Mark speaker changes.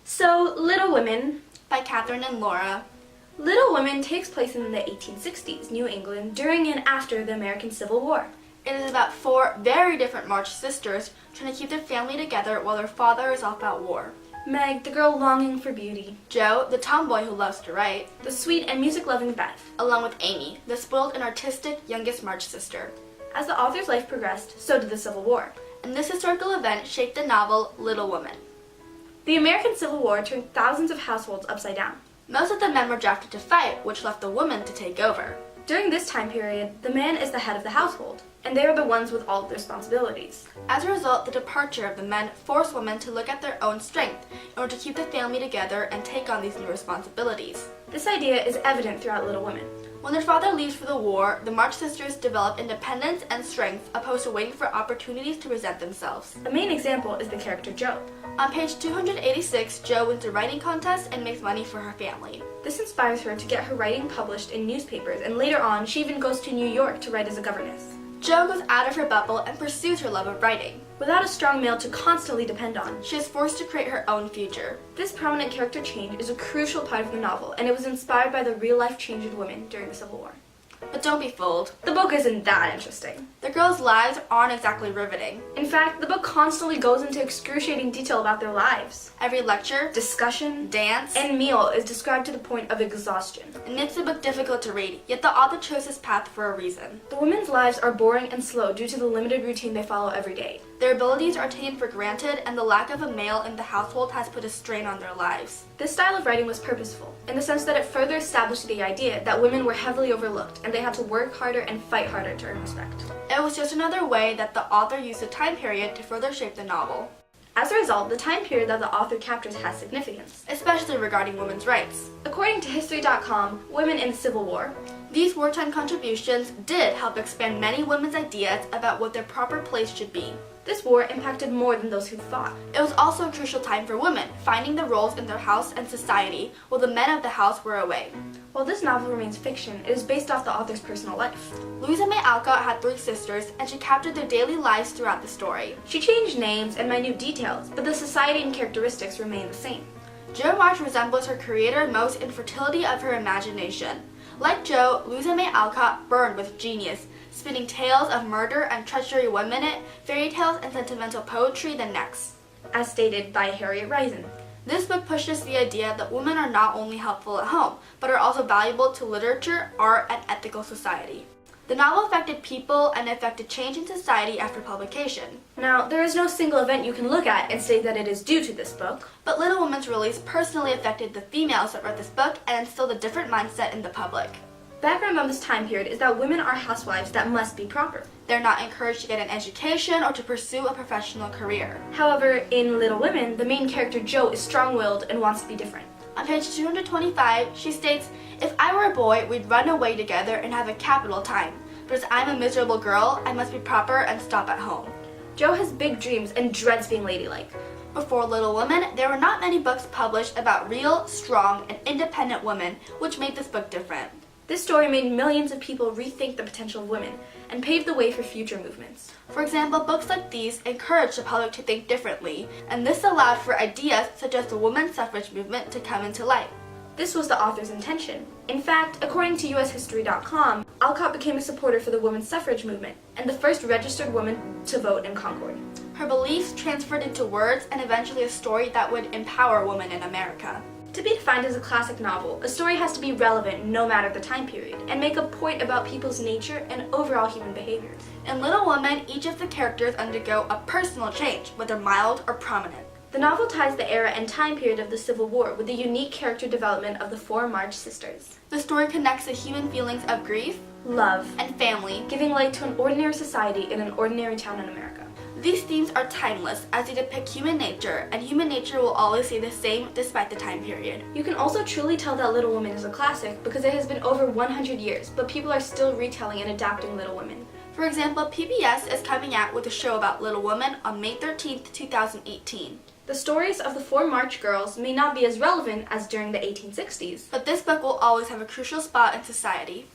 Speaker 1: So, Little Women
Speaker 2: by Catherine and Laura.
Speaker 1: Little Women takes place in the 1860s, New England, during and after the American Civil War.
Speaker 2: It is about four very different March sisters trying to keep their family together while their father is off at war.
Speaker 1: Meg, the girl longing for beauty.
Speaker 2: Joe, the tomboy who loves to write.
Speaker 1: The sweet and music-loving Beth.
Speaker 2: Along with Amy, the spoiled and artistic youngest March sister.
Speaker 1: As the author's life progressed, so did the Civil War.
Speaker 2: And this historical event shaped the novel Little Women.
Speaker 1: The American Civil War turned thousands of households upside down.
Speaker 2: Most of the men were drafted to fight, which left the women to take over.
Speaker 1: During this time period, the man is the head of the household, and they are the ones with all of the responsibilities.
Speaker 2: As a result, the departure of the men forced women to look at their own strength in order to keep the family together and take on these new responsibilities.
Speaker 1: This idea is evident throughout Little Women.
Speaker 2: When their father leaves for the war, the March sisters develop independence and strength opposed to waiting for opportunities to present themselves.
Speaker 1: A main example is the character Jo.
Speaker 2: On page 286, Jo wins a writing contest and makes money for her family.
Speaker 1: This inspires her to get her writing published in newspapers, and later on, she even goes to New York to write as a governess.
Speaker 2: Jo goes out of her bubble and pursues her love of writing.
Speaker 1: Without a strong male to constantly depend on,
Speaker 2: She is forced to create her own future.
Speaker 1: this prominent character change is a crucial part of the novel, and it was inspired by the real-life change in women during the Civil War.
Speaker 2: But don't be fooled.
Speaker 1: The book isn't that interesting.
Speaker 2: The girls' lives aren't exactly riveting.
Speaker 1: In fact, the book constantly goes into excruciating detail about their lives.
Speaker 2: Every lecture,
Speaker 1: Discussion
Speaker 2: dance,
Speaker 1: and meal is described to the point of exhaustion.
Speaker 2: it makes the book difficult to read, yet the author chose this path for a reason.
Speaker 1: The women's lives are boring and slow due to the limited routine they follow every day.
Speaker 2: Their abilities are taken for granted, and the lack of a male in the household has put a strain on their lives.
Speaker 1: This style of writing was purposeful, in the sense that it further established the idea that women were heavily overlooked and they had to work harder and fight harder to earn respect.
Speaker 2: It was just another way that the author used the time period to further shape the novel,
Speaker 1: As a result, the time period that the author captures has significance.
Speaker 2: especially regarding women's rights.
Speaker 1: According to History.com, women in the Civil War,
Speaker 2: These wartime contributions did help expand many women's ideas about what their proper place should be.
Speaker 1: this war impacted more than those who fought.
Speaker 2: It was also a crucial time for women, finding their roles in their house and society while the men of the house were away.
Speaker 1: While this novel remains fiction, it is based off the author's personal life.
Speaker 2: Louise May Alcott had 3 sisters, and she captured their daily lives throughout the story.
Speaker 1: She changed names and minute details, but the society and characteristics remain the same.
Speaker 2: Jo March resembles her creator most in fertility of her imagination. Like Jo, Louise May Alcott burned with genius, spinning tales of murder and treachery one minute, fairy tales and sentimental poetry the next.
Speaker 1: As stated by Harriet Reisen.
Speaker 2: This book pushes the idea that women are not only helpful at home, but are also valuable to literature, art, and ethical society. The novel affected people and affected change in society after publication.
Speaker 1: Now, there is no single event you can look at and say that it is due to this book.
Speaker 2: But Little Women's release personally affected the females that read this book and instilled a different mindset in the public.
Speaker 1: Background on this time period is that women are housewives that must be proper.
Speaker 2: They're not encouraged to get an education or to pursue a professional career.
Speaker 1: However, in Little Women, the main character Jo is strong-willed and wants to be different.
Speaker 2: On page 225, she states, "If I were a boy, we'd run away together and have a capital time. But as I'm a miserable girl, I must be proper and stop at home."
Speaker 1: Jo has big dreams and dreads being ladylike.
Speaker 2: Before Little Women, there were not many books published about real, strong, and independent women, which made this book different.
Speaker 1: This story made millions of people rethink the potential of women and paved the way for future movements.
Speaker 2: For example, books like these encouraged the public to think differently, and this allowed for ideas such as the women's suffrage movement to come into light.
Speaker 1: This was the author's intention. In fact, according to USHistory.com, Alcott became a supporter for the women's suffrage movement and the first registered woman to vote in Concord.
Speaker 2: Her beliefs transferred into words and eventually a story that would empower women in America.
Speaker 1: To be defined as a classic novel, a story has to be relevant no matter the time period and make a point about people's nature and overall human behaviors.
Speaker 2: In Little Women, each of the characters undergo a personal change, whether mild or prominent.
Speaker 1: The novel ties the era and time period of the Civil War with the unique character development of the 4 March sisters.
Speaker 2: The story connects the human feelings of grief
Speaker 1: Love,
Speaker 2: and family.
Speaker 1: giving light to an ordinary society in an ordinary town in America.
Speaker 2: These themes are timeless as they depict human nature, and human nature will always stay the same despite the time period.
Speaker 1: You can also truly tell that Little Women is a classic because it has been over 100 years, but people are still retelling and adapting Little Women.
Speaker 2: For example, PBS is coming out with a show about Little Women on May 13th, 2018.
Speaker 1: The stories of the 4 March girls may not be as relevant as during the 1860s,
Speaker 2: But this book will always have a crucial spot in society.